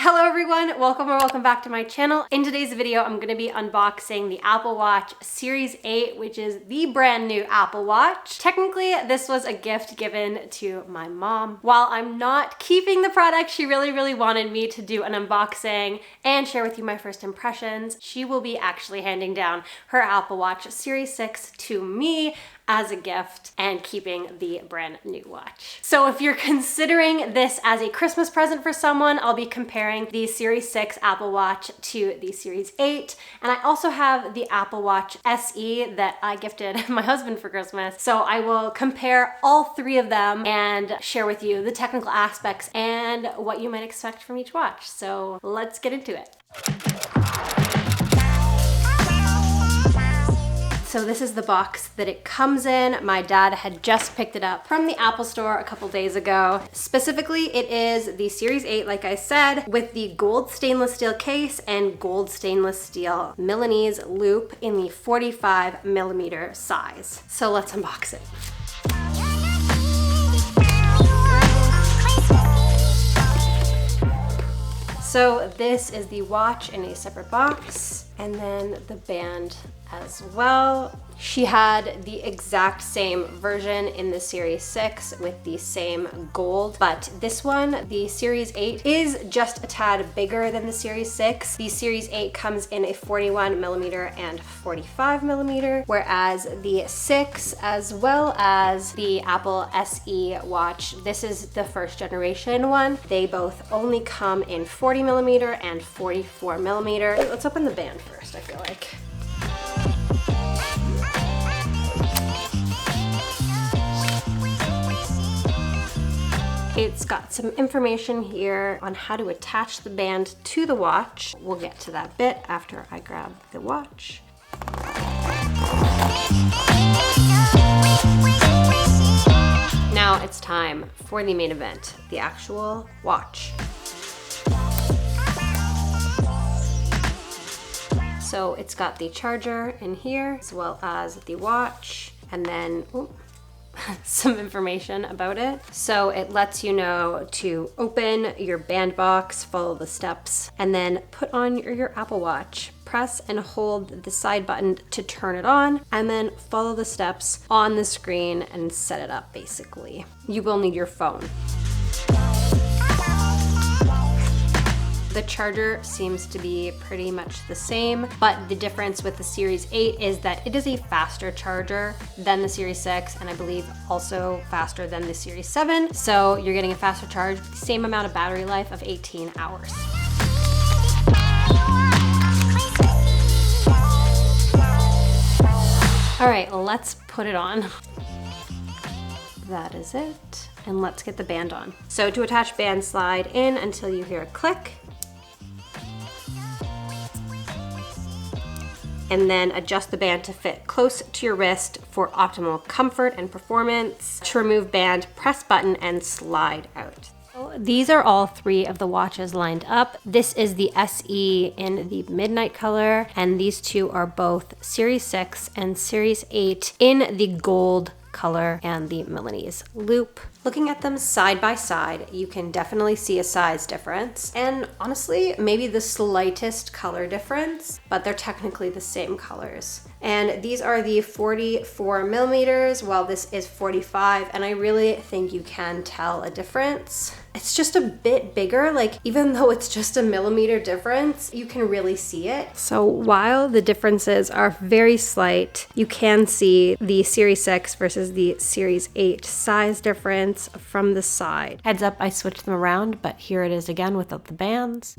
Hello everyone, welcome or welcome back to my channel. In today's video, I'm gonna be unboxing the Apple Watch Series 8, which is the brand new Apple Watch. Technically, this was a gift given to my mom. While I'm not keeping the product, she really wanted me to do an unboxing and share with you my first impressions. She will be actually handing down her Apple Watch Series 6 to me as a gift and keeping the brand new watch. So if you're considering this as a Christmas present for someone, I'll be comparing the Series 6 Apple Watch to the Series 8. And I also have the Apple Watch SE that I gifted my husband for Christmas. So I will compare all three of them and share with you the technical aspects and what you might expect from each watch. So let's get into it. So this is the box that it comes in. My dad had just picked it up from the Apple Store a couple days ago. Specifically, it is the Series 8, like I said, with the gold stainless steel case and gold stainless steel Milanese loop in the 45mm size. So let's unbox it. So this is the watch in a separate box, and then the band as well. She had the exact same version in the Series 6 with the same gold, but this one, the Series 8, is just a tad bigger than the Series 6. The Series 8 comes in a 41mm and 45mm, whereas the 6, as well as the Apple SE watch, this is the first generation one. They both only come in 40mm and 44mm. Let's open the band first, I feel like. It's got some information here on how to attach the band to the watch. We'll get to that bit after I grab the watch. Now it's time for the main event, the actual watch. So it's got the charger in here as well as the watch, and then some information about it. So it lets you know to open your band box, follow the steps, and then put on your Apple Watch. Press and hold the side button to turn it on, and then follow the steps on the screen and set it up basically. You will need your phone. The charger seems to be pretty much the same, but the difference with the Series 8 is that it is a faster charger than the Series 6, and I believe also faster than the Series 7. So you're getting a faster charge with the same amount of battery life of 18 hours. All right, let's put it on. That is it. And let's get the band on. So to attach band, slide in until you hear a click. And then adjust the band to fit close to your wrist for optimal comfort and performance. To remove band, press button and slide out. So these are all three of the watches lined up. This is the SE in the midnight color, and these two are both Series 6 and Series 8 in the gold color and the Milanese loop. Looking at them side by side, you can definitely see a size difference, and honestly, maybe the slightest color difference, but they're technically the same colors. And these are the 44mm, while this is 45, and I really think you can tell a difference. It's just a bit bigger, like even though it's just a millimeter difference, you can really see it. So while the differences are very slight, you can see the Series 6 versus the Series 8 size difference from the side. Heads up, I switched them around, but here it is again without the bands.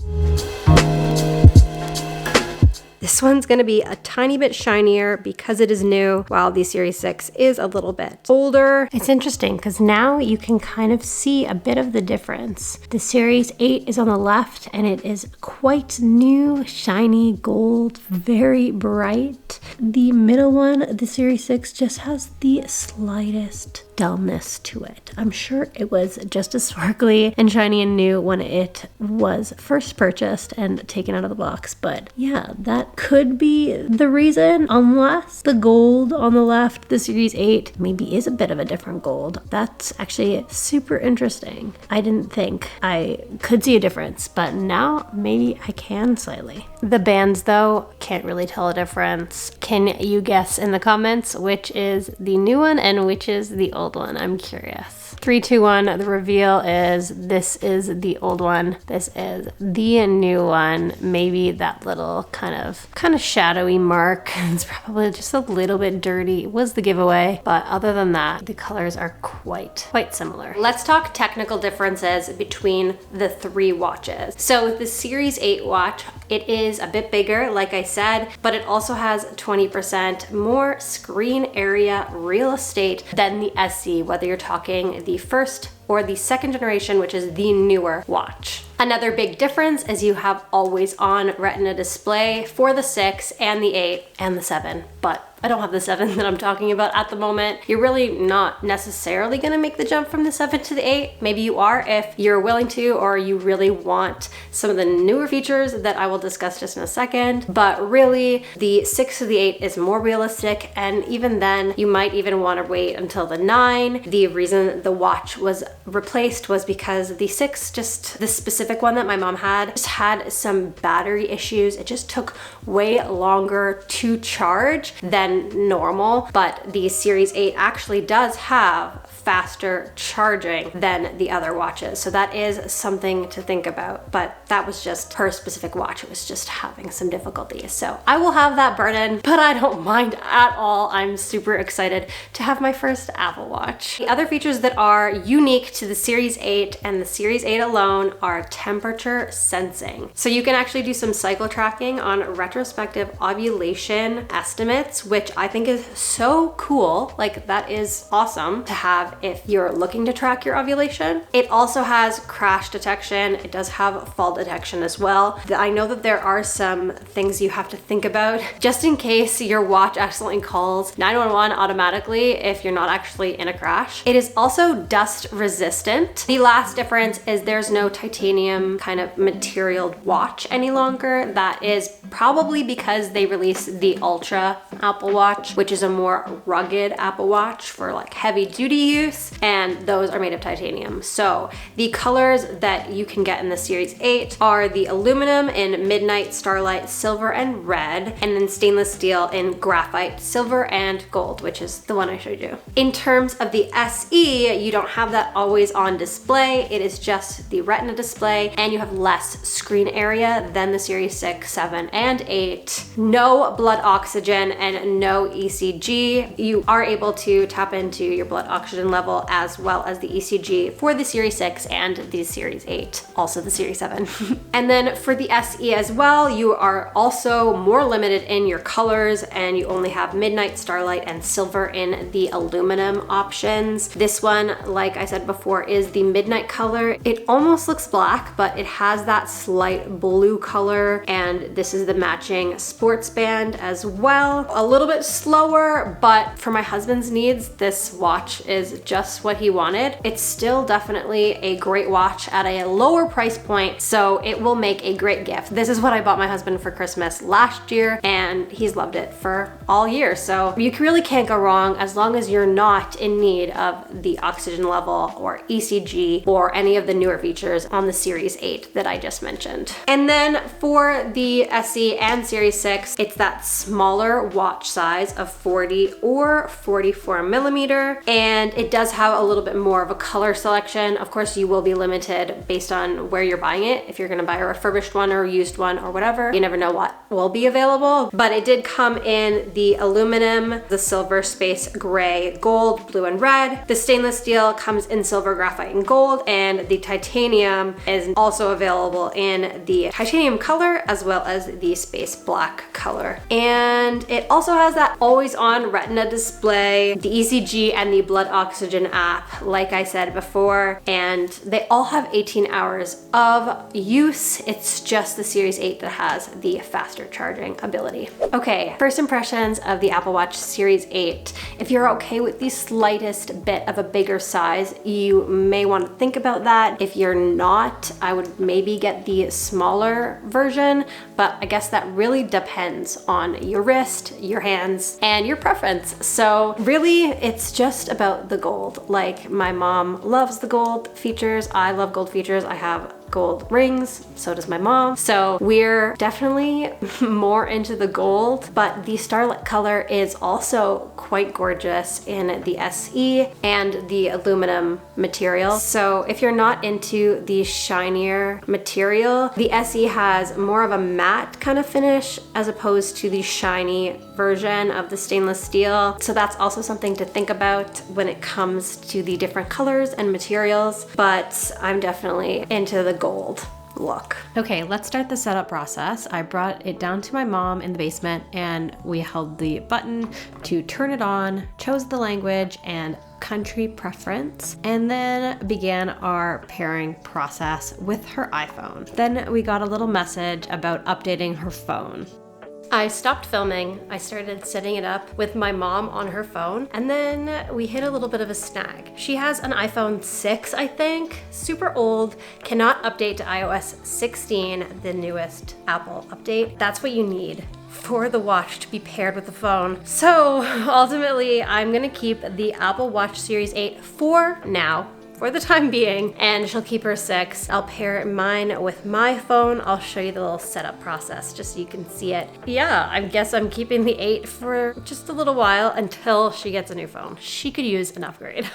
This one's gonna be a tiny bit shinier because it is new, while the Series 6 is a little bit older. It's interesting because now you can kind of see a bit of the difference. The Series 8 is on the left and it is quite new, shiny gold, very bright. The middle one, the Series 6, just has the slightest dullness to it. I'm sure it was just as sparkly and shiny and new when it was first purchased and taken out of the box, but yeah, that could be the reason, unless the gold on the left, the Series 8, maybe is a bit of a different gold. That's actually super interesting. I didn't think I could see a difference, but now maybe I can slightly. The bands though, can't really tell a difference. Can you guess in the comments which is the new one and which is the old one? I'm curious. 3, 2, 1, the reveal is this is the old one, this is the new one. Maybe that little kind of shadowy mark, it's probably just a little bit dirty, was the giveaway, but other than that, the colors are quite similar. Let's talk technical differences between the 3 watches. So the Series 8 watch, it is a bit bigger, like I said, but it also has 20% more screen area real estate than the SE, whether you're talking the first or the second generation, which is the newer watch. Another big difference is you have always on retina display for the 6 and the 8 and the 7, but I don't have the 7 that I'm talking about at the moment. You're really not necessarily gonna make the jump from the 7 to the 8. Maybe you are if you're willing to, or you really want some of the newer features that I will discuss just in a second. But really, the 6 to the 8 is more realistic, and even then, you might even wanna wait until the 9. The reason the watch was replaced was because the 6, just the specific one that my mom had, just had some battery issues. It just took way longer to charge than normal, but the Series 8 actually does have faster charging than the other watches. So that is something to think about, but that was just her specific watch. It was just having some difficulties. So I will have that burden, but I don't mind at all. I'm super excited to have my first Apple Watch. The other features that are unique to the Series 8 and the Series 8 alone are temperature sensing. So you can actually do some cycle tracking on retrospective ovulation estimates, which I think is so cool. Like, that is awesome to have if you're looking to track your ovulation. It also has crash detection. It does have fall detection as well. I know that there are some things you have to think about just in case your watch accidentally calls 911 automatically if you're not actually in a crash. It is also dust resistant. The last difference is there's no titanium kind of material watch any longer. That is probably because they released the Ultra Apple Watch, which is a more rugged Apple Watch for like heavy duty use, and those are made of titanium. So the colors that you can get in the Series 8 are the aluminum in midnight, starlight, silver, and red, and then stainless steel in graphite, silver, and gold, which is the one I showed you. In terms of the SE, you don't have that always on display. It is just the retina display, and you have less screen area than the Series 6, 7, and 8. No blood oxygen and no ECG. You are able to tap into your blood oxygen level as well as the ECG for the Series 6 and the Series 8, also the Series 7. And then for the SE as well, you are also more limited in your colors, and you only have midnight, starlight, and silver in the aluminum options. This one, like I said before, is the midnight color. It almost looks black, but it has that slight blue color, and this is the matching sports band as well. A little bit slower, but for my husband's needs, this watch is just what he wanted. It's still definitely a great watch at a lower price point, so it will make a great gift. This is what I bought my husband for Christmas last year, and he's loved it for all year. So you really can't go wrong as long as you're not in need of the oxygen level or ECG or any of the newer features on the Series 8 that I just mentioned. And then for the SE and Series 6, it's that smaller watch size of 40 or 44 millimeter, and it does have a little bit more of a color selection. Of course, you will be limited based on where you're buying it. If you're gonna buy a refurbished one or a used one or whatever, you never know what will be available. But it did come in the aluminum, the silver, space gray, gold, blue, and red. The stainless steel comes in silver, graphite, and gold, and the titanium is also available in the titanium color as well as the space black color. And it also has that always on retina display, the ECG and the blood oxygen app, like I said before, and they all have 18 hours of use. It's just the Series 8 that has the faster charging ability. Okay, first impressions of the Apple Watch Series 8. If you're okay with the slightest bit of a bigger size, you may want to think about that. If you're not, I would maybe get the smaller version, but I guess that really depends on your wrist, your hands, and your preference. So really, it's just about the gold. Like, my mom loves the gold features. I love gold features. I have gold rings, so does my mom. So we're definitely more into the gold, but the starlight color is also quite gorgeous in the SE and the aluminum material. So if you're not into the shinier material, the SE has more of a matte kind of finish as opposed to the shiny version of the stainless steel. So that's also something to think about when it comes to the different colors and materials, but I'm definitely into the gold look. Okay, let's start the setup process. I brought it down to my mom in the basement and we held the button to turn it on, chose the language and country preference, and then began our pairing process with her iPhone. Then we got a little message about updating her phone. I stopped filming, I started setting it up with my mom on her phone, and then we hit a little bit of a snag. She has an iPhone 6, I think, super old, cannot update to iOS 16, the newest Apple update. That's what you need for the watch to be paired with the phone. So ultimately, I'm gonna keep the Apple Watch Series 8 for now, for the time being, and she'll keep her 6. I'll pair mine with my phone. I'll show you the little setup process just so you can see it. Yeah, I guess I'm keeping the 8 for just a little while until she gets a new phone. She could use an upgrade.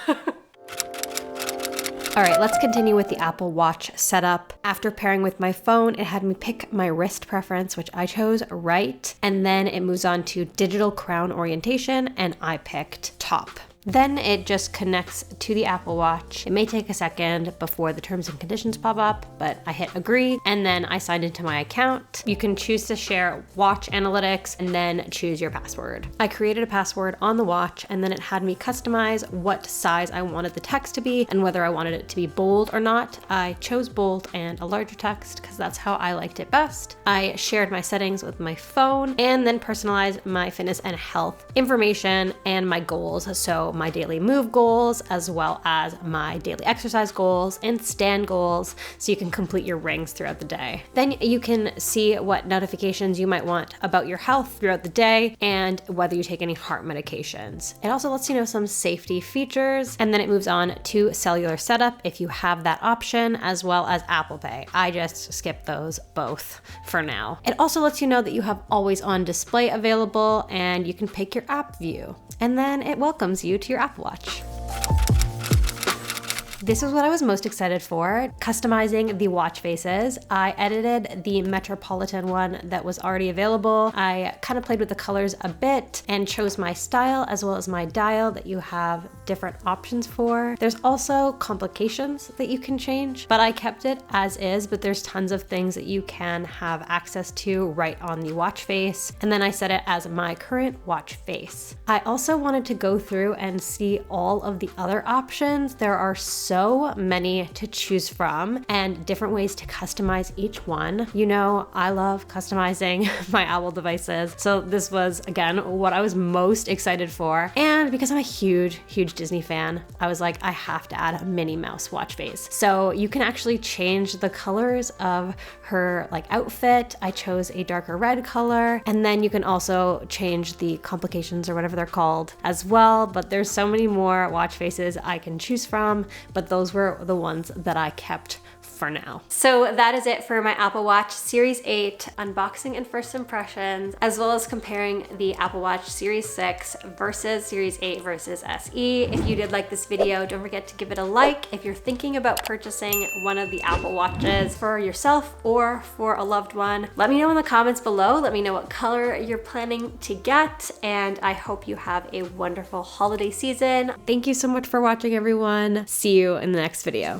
All right, let's continue with the Apple Watch setup. After pairing with my phone, it had me pick my wrist preference, which I chose right, and then it moves on to digital crown orientation, and I picked top. Then it just connects to the Apple Watch. It may take a second before the terms and conditions pop up, but I hit agree, and then I signed into my account. You can choose to share watch analytics and then choose your password. I created a password on the watch, and then it had me customize what size I wanted the text to be and whether I wanted it to be bold or not. I chose bold and a larger text because that's how I liked it best. I shared my settings with my phone and then personalized my fitness and health information and my goals. So my daily move goals, as well as my daily exercise goals and stand goals, so you can complete your rings throughout the day. Then you can see what notifications you might want about your health throughout the day and whether you take any heart medications. It also lets you know some safety features, and then it moves on to cellular setup if you have that option, as well as Apple Pay. I just skipped those both for now. It also lets you know that you have always on display available, and you can pick your app view. And then it welcomes you to your Apple Watch. This is what I was most excited for, customizing the watch faces. I edited the Metropolitan one that was already available. I kind of played with the colors a bit and chose my style as well as my dial that you have different options for. There's also complications that you can change, but I kept it as is, but there's tons of things that you can have access to right on the watch face. And then I set it as my current watch face. I also wanted to go through and see all of the other options. There are so many to choose from and different ways to customize each one. You know, I love customizing my Apple devices. So this was, again, what I was most excited for. And because I'm a huge Disney fan, I was like, I have to add a Minnie Mouse watch face. So you can actually change the colors of her outfit. I chose a darker red color, and then you can also change the complications or whatever they're called as well. But there's so many more watch faces I can choose from, but those were the ones that I kept for now. So that is it for my Apple Watch Series 8 unboxing and first impressions, as well as comparing the Apple Watch Series 6 versus Series 8 versus SE. If you did like this video, don't forget to give it a like. If you're thinking about purchasing one of the Apple Watches for yourself or for a loved one, let me know in the comments below. Let me know what color you're planning to get, and I hope you have a wonderful holiday season. Thank you so much for watching, everyone. See you in the next video.